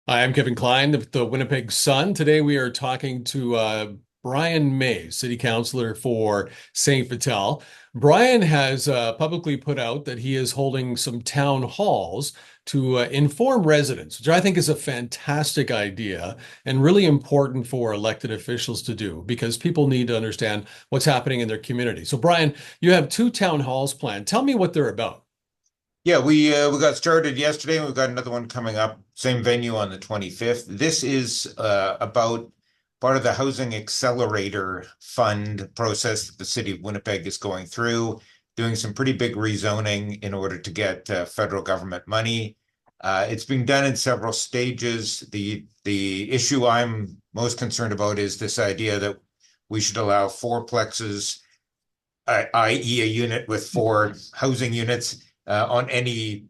Hi, I'm Kevin Klein, the Winnipeg Sun. Today we are talking to Brian Mayes, City Councillor for St. Vital. Brian has publicly put out that he is holding some town halls to inform residents, which I think is a fantastic idea and really important for elected officials to do because people need to understand what's happening in their community. So, Brian, you have two town halls planned. Tell me what they're about. Yeah, we got started yesterday, and we've got another one coming up, same venue on the 25th. This is about part of the Housing Accelerator Fund process that the city of Winnipeg is going through, doing some pretty big rezoning in order to get federal government money. It's being done in several stages. The issue I'm most concerned about is this idea that we should allow fourplexes, i.e., a unit with four housing units on any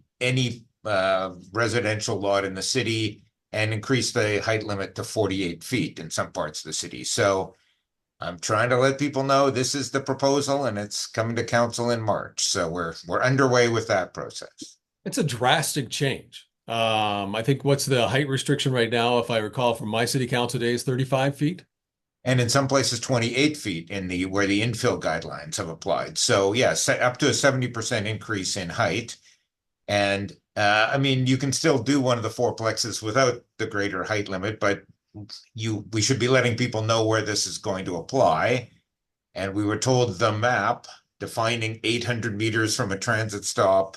residential lot in the city, and increase the height limit to 48 feet in some parts of the city. So I'm trying to let people know this is the proposal and it's coming to council in March. So we're underway with that process. It's a drastic change. I think what's the height restriction right now, if I recall from my city council days, 35 feet? And in some places 28 feet in the where the infill guidelines have applied. So yes, up to a 70% increase in height. And I mean, you can still do one of the fourplexes without the greater height limit, but we should be letting people know where this is going to apply. And we were told the map defining 800 meters from a transit stop,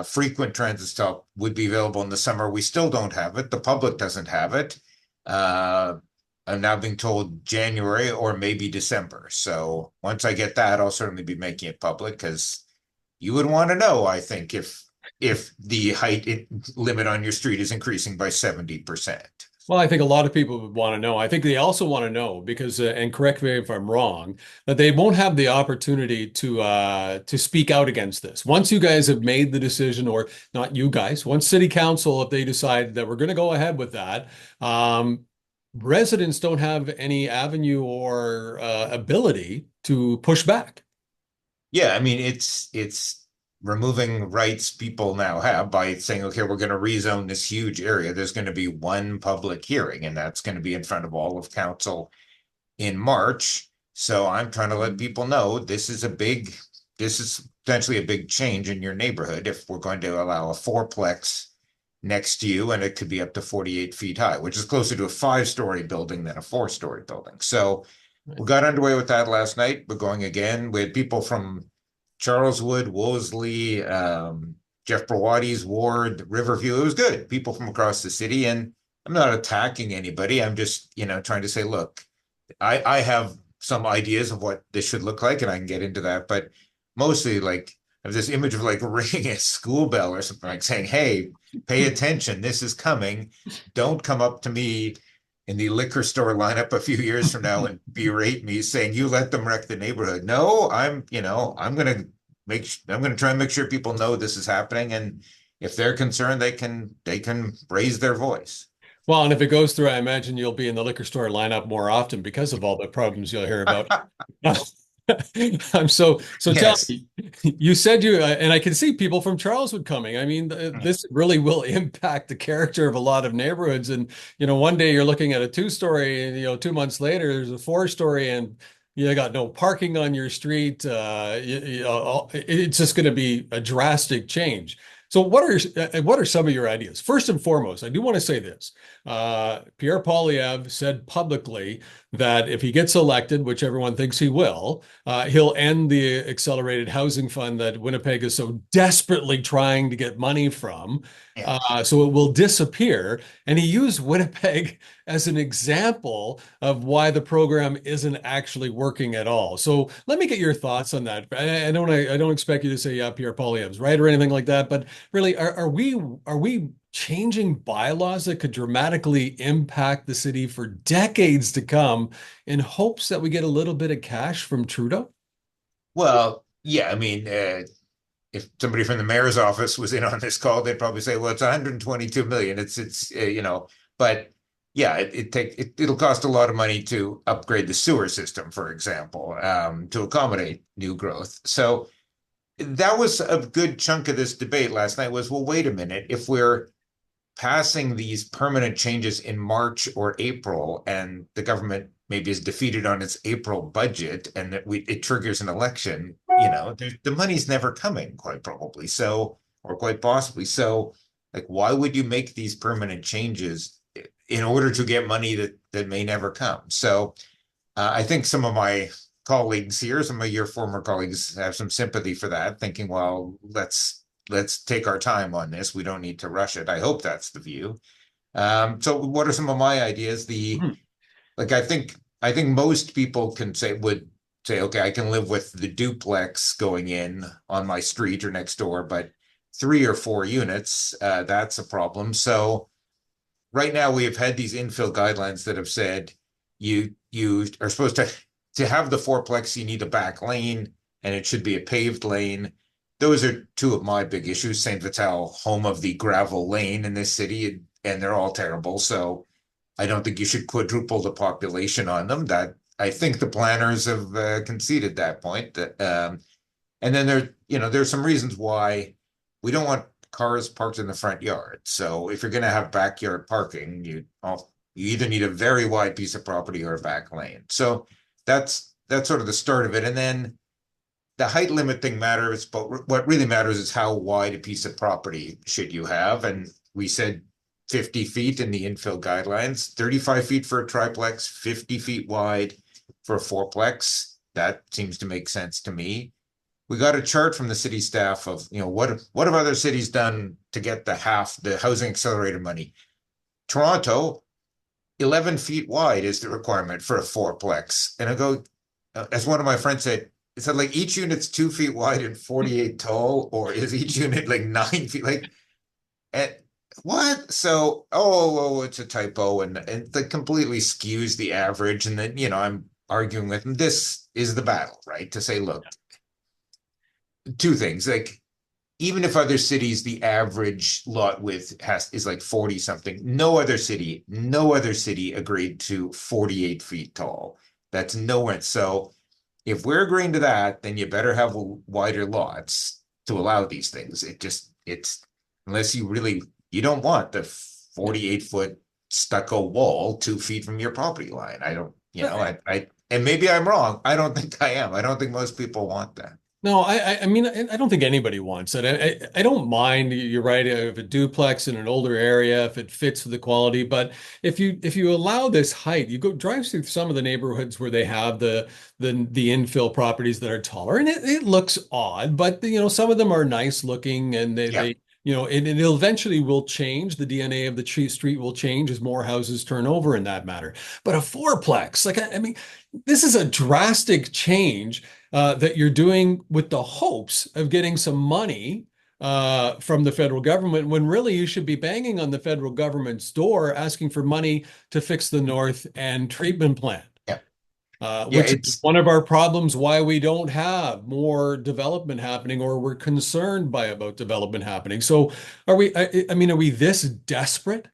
frequent transit stop, would be available in the summer. We still don't have it. The public doesn't have it. I'm now being told January or maybe December. So once I get that, I'll certainly be making it public because you would want to know, I think, if the height limit on your street is increasing by 70%. Well, I think a lot of people would want to know. I think they also want to know because, and correct me if I'm wrong, that they won't have the opportunity to speak out against this. Once you guys have made the decision, or not you guys, once City Council, if they decide that we're going to go ahead with that, residents don't have any avenue or ability to push back. Yeah, I mean it's removing rights people now have by saying, okay, we're going to rezone this huge area. There's going to be one public hearing, and that's going to be in front of all of council in March. So I'm trying to let people know this is potentially a big change in your neighborhood if we're going to allow a fourplex next to you, and it could be up to 48 feet high, which is closer to a 5-story building than a 4-story building. So we got underway with that last night. We're going again. We had people from Charleswood, Wolseley, Jeff Brawadi's ward, Riverview. It was good. People from across the city. And I'm not attacking anybody. I'm just, trying to say, look, I have some ideas of what this should look like, and I can get into that. But mostly, like, I have this image of like ringing a school bell or something, like saying, hey, pay attention. This is coming. Don't come up to me in the liquor store lineup a few years from now and berate me saying you let them wreck the neighborhood. No, I'm going to try and make sure people know this is happening. And if they're concerned, they can raise their voice. Well, and if it goes through, I imagine you'll be in the liquor store lineup more often because of all the problems you'll hear about. I'm so tell Yes. me, you said you, and I can see people from Charleswood coming. I mean, this really will impact the character of a lot of neighborhoods. And, one day you're looking at a 2-story and, 2 months later, there's a 4-story and you got no parking on your street. It's just going to be a drastic change. So what are some of your ideas? First and foremost, I do want to say this. Pierre Poilievre said publicly that if he gets elected, which everyone thinks he will, he'll end the accelerated housing fund that Winnipeg is so desperately trying to get money from. Yes. So it will disappear. And he used Winnipeg as an example of why the program isn't actually working at all. So let me get your thoughts on that. I don't expect you to say, yeah, Pierre Poilievre's right or anything like that, but really, are we changing bylaws that could dramatically impact the city for decades to come in hopes that we get a little bit of cash from Trudeau? Well, yeah, I mean, if somebody from the mayor's office was in on this call, they'd probably say, well, it's 122 million. But yeah, it'll cost a lot of money to upgrade the sewer system, for example, to accommodate new growth. So that was a good chunk of this debate last night was, well, wait a minute, if we're passing these permanent changes in March or April, and the government maybe is defeated on its April budget, and that it triggers an election, the money's never coming, quite probably. So, or quite possibly. So, like, why would you make these permanent changes in order to get money that may never come? So, I think some of my colleagues here, some of your former colleagues, have some sympathy for that, thinking, well, let's take our time on this. We don't need to rush it. I hope that's the view. So what are some of my ideas? Like, I think most people would say, okay, I can live with the duplex going in on my street or next door, but 3 or 4 units, that's a problem. So right now we have had these infill guidelines that have said you are supposed to have the fourplex, you need a back lane, and it should be a paved lane. Those are two of my big issues. St. Vital, home of the gravel lane in this city, and they're all terrible. So I don't think you should quadruple the population on them. That I think the planners have conceded that point. And then there's some reasons why we don't want cars parked in the front yard. So if you're going to have backyard parking, you either need a very wide piece of property or a back lane. So that's sort of the start of it. And then the height limit thing matters, but what really matters is how wide a piece of property should you have. And we said 50 feet in the infill guidelines, 35 feet for a triplex, 50 feet wide for a fourplex. That seems to make sense to me. We got a chart from the city staff of, what have other cities done to get the housing accelerator money? Toronto, 11 feet wide is the requirement for a fourplex. And I go, as one of my friends said, like each unit's 2 feet wide and 48 tall, or is each unit like 9 feet? Like, what? So, it's a typo, and that completely skews the average. And then, I'm arguing with them. This is the battle, right? To say, look, two things. Like, even if other cities, the average lot width is like 40 something, no other city agreed to 48 feet tall. That's nowhere. So if we're agreeing to that, then you better have wider lots to allow these things. It's unless you don't want the 48-foot stucco wall 2 feet from your property line. I don't, and maybe I'm wrong. I don't think I am. I don't think most people want that. No, I mean, I don't think anybody wants it. I don't mind. You're right. If a duplex in an older area, if it fits with the quality, but if you allow this height, you drive through some of the neighborhoods where they have the infill properties that are taller, and it looks odd, but some of them are nice looking, and they and it eventually will change. The DNA of the street will change as more houses turn over in that matter. But a fourplex, like I mean, this is a drastic change that you're doing with the hopes of getting some money from the federal government, when really you should be banging on the federal government's door asking for money to fix the North End treatment plant. Which is one of our problems, why we don't have more development happening, or we're concerned about development happening. So are we, I mean, are we this desperate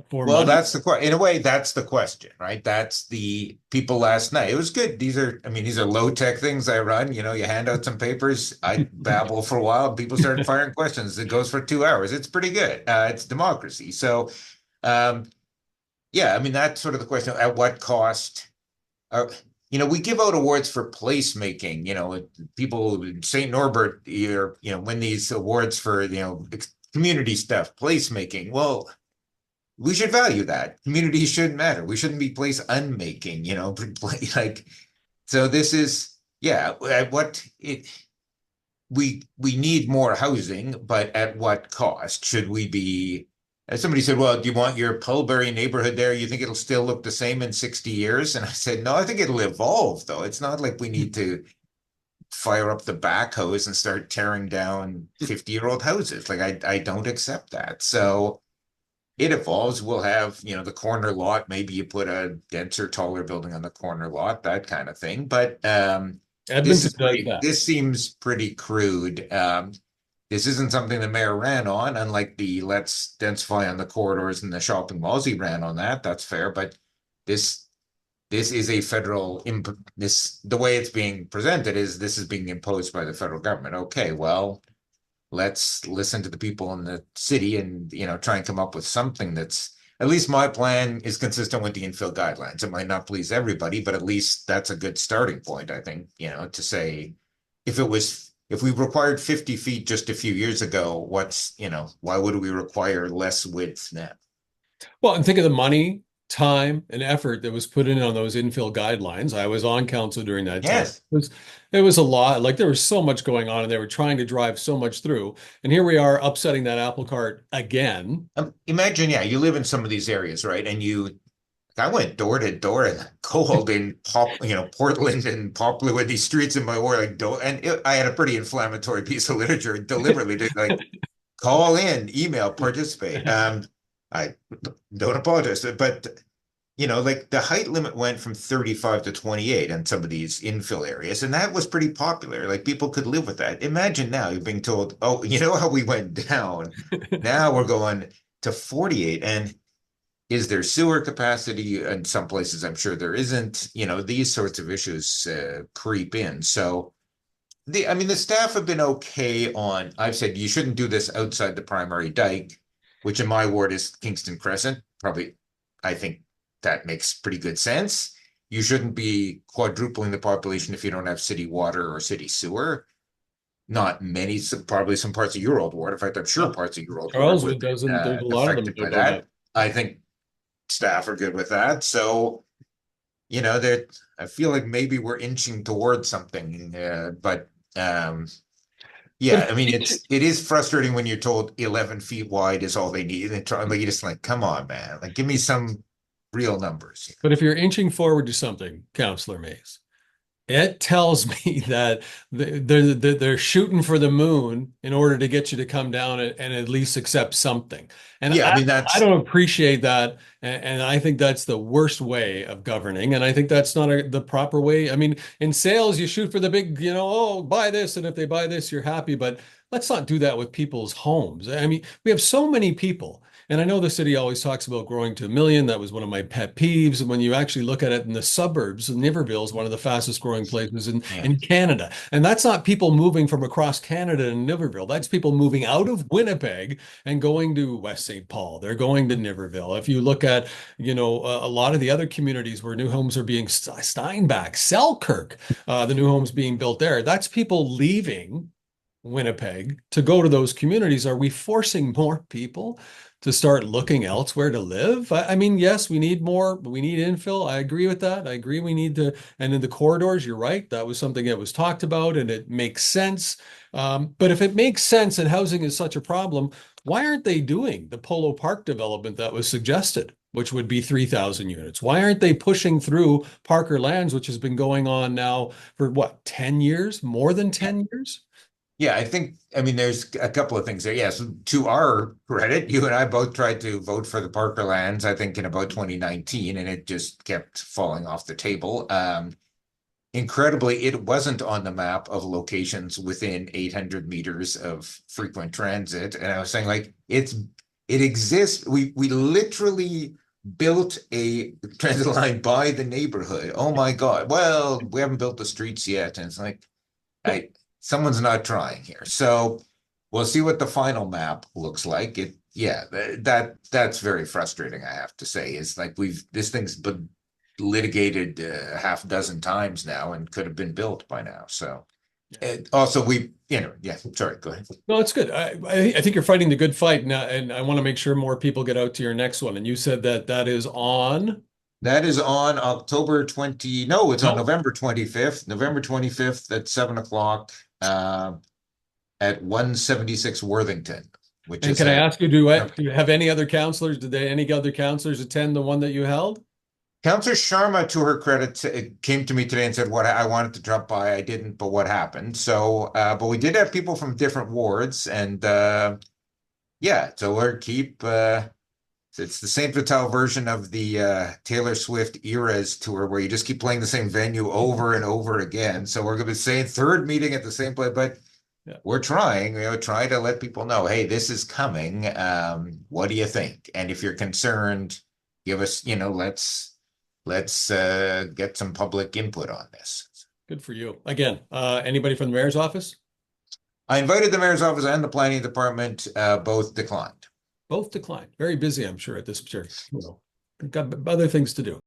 for Well, money? that's the question. In a way, that's the question, right? That's the people last night. It was good. These are low-tech things I run. You hand out some papers. I babble for a while, and people started firing questions. It goes for 2 hours. It's pretty good. It's democracy. So, yeah, I mean, that's sort of the question. At what cost? We give out awards for placemaking. People in St. Norbert, win these awards for, community stuff, placemaking. Well, we should value that. Community should matter. We shouldn't be place unmaking, like, so this is, we need more housing, but at what cost? Should we be, as somebody said, well, do you want your Pulbury neighborhood there? You think it'll still look the same in 60 years? And I said, no, I think it'll evolve, though. It's not like we need to fire up the backhoes and start tearing down 50-year-old houses. Like, I don't accept that. So it evolves. We'll have, the corner lot. Maybe you put a denser, taller building on the corner lot, that kind of thing. But this seems pretty crude. This isn't something the mayor ran on, unlike the let's densify on the corridors and the shopping malls. He ran on that. That's fair. But this is a federal, the way it's being presented is this is being imposed by the federal government. Okay, well, let's listen to the people in the city and, try and come up with something that's, at least my plan is consistent with the infill guidelines. It might not please everybody, but at least that's a good starting point, I think, to say, if we required 50 feet just a few years ago, why would we require less width now? Well, and think of the money, time, and effort that was put in on those infill guidelines. I was on council during that time. Yes. It was a lot. Like there was so much going on, and they were trying to drive so much through. And here we are upsetting that apple cart again. Imagine, yeah, you live in some of these areas, right? I went door to door in the cold in Portland and Poplar with these streets in my ward, I had a pretty inflammatory piece of literature deliberately to like call in, email, participate. I don't apologize, but like the height limit went from 35 to 28 in some of these infill areas, and that was pretty popular. Like people could live with that. Imagine now you're being told, oh, you know how we went down? Now we're going to 48. And is there sewer capacity? In some places, I'm sure there isn't. These sorts of issues creep in. So the staff have been okay on, I've said you shouldn't do this outside the primary dike, which in my ward is Kingston Crescent. Probably, I think that makes pretty good sense. You shouldn't be quadrupling the population if you don't have city water or city sewer. Not many, probably some parts of your old ward. In fact, I'm sure parts of your old ward would Charleswood be doesn't. There's a lot of them affected that by don't that. have. I think staff are good with that. So, that I feel like maybe we're inching towards something, but But yeah, I mean, it is frustrating when you're told 11 feet wide is all they need. And like, you're just like, come on, man, like give me some real numbers. but if you're inching forward to something, Councillor Mays, it tells me that they're shooting for the moon in order to get you to come down and at least accept something. And Yeah, I mean, I don't appreciate that. And I think that's the worst way of governing. And I think that's not the proper way. I mean, in sales, you shoot for the big, oh, buy this. And if they buy this, you're happy. But let's not do that with people's homes. I mean, we have so many people. And I know the city always talks about growing to 1 million. That was one of my pet peeves. And when you actually look at it in the suburbs, Niverville is one of the fastest growing places yeah, in Canada. And that's not people moving from across Canada to Niverville. That's people moving out of Winnipeg and going to West St. Paul. They're going to Niverville. If you look at, a lot of the other communities where new homes are being Steinbach, Selkirk, the new homes being built there, that's people leaving Winnipeg to go to those communities. Are we forcing more people to start looking elsewhere to live? I mean, yes, we need more, but we need infill. I agree with that. I agree we need to, and in the corridors, you're right. That was something that was talked about and it makes sense. But if it makes sense and housing is such a problem, why aren't they doing the Polo Park development that was suggested, which would be 3,000 units? Why aren't they pushing through Parker Lands, which has been going on now for what, 10 years, more than yeah. 10 years? Yeah, I mean, there's a couple of things there. Yes, to our credit, you and I both tried to vote for the Parker lands, I think in about 2019, and it just kept falling off the table. Incredibly, it wasn't on the map of locations within 800 meters of frequent transit. And I was saying, like, it exists. We literally built a transit line by the neighborhood. Oh my God. Well, we haven't built the streets yet. And it's like, someone's not trying here. So we'll see what the final map looks like. That's very frustrating, I have to say. It's like this thing's been litigated half a dozen times now and could have been built by now. So also sorry, go ahead. No, it's good. I think you're fighting the good fight now, and I want to make sure more people get out to your next one. And you said that is on. That is on October 20. No, it's on No. November 25th. November 25th at 7 o'clock at 176 Worthington, which And is can I at ask you, do you have any other counselors? Did any other counselors attend the one that you held? Councillor Sharma, to her credit, came to me today and said, "What I wanted to drop by, I didn't, but what happened?" So, but we did have people from different wards, and yeah, so we're keep. It's the Saint Vital version of the Taylor Swift Eras tour, where you just keep playing the same venue over and over again. So we're going to be saying third meeting at the same place, but Yeah. we're trying, try to let people know, hey, this is coming. What do you think? And if you're concerned, give us, let's get some public input on this. Good for you. Again, anybody from the mayor's office? I invited the mayor's office and the planning department, both declined. Both declined. Very busy, I'm sure, at this particular, got other things to do.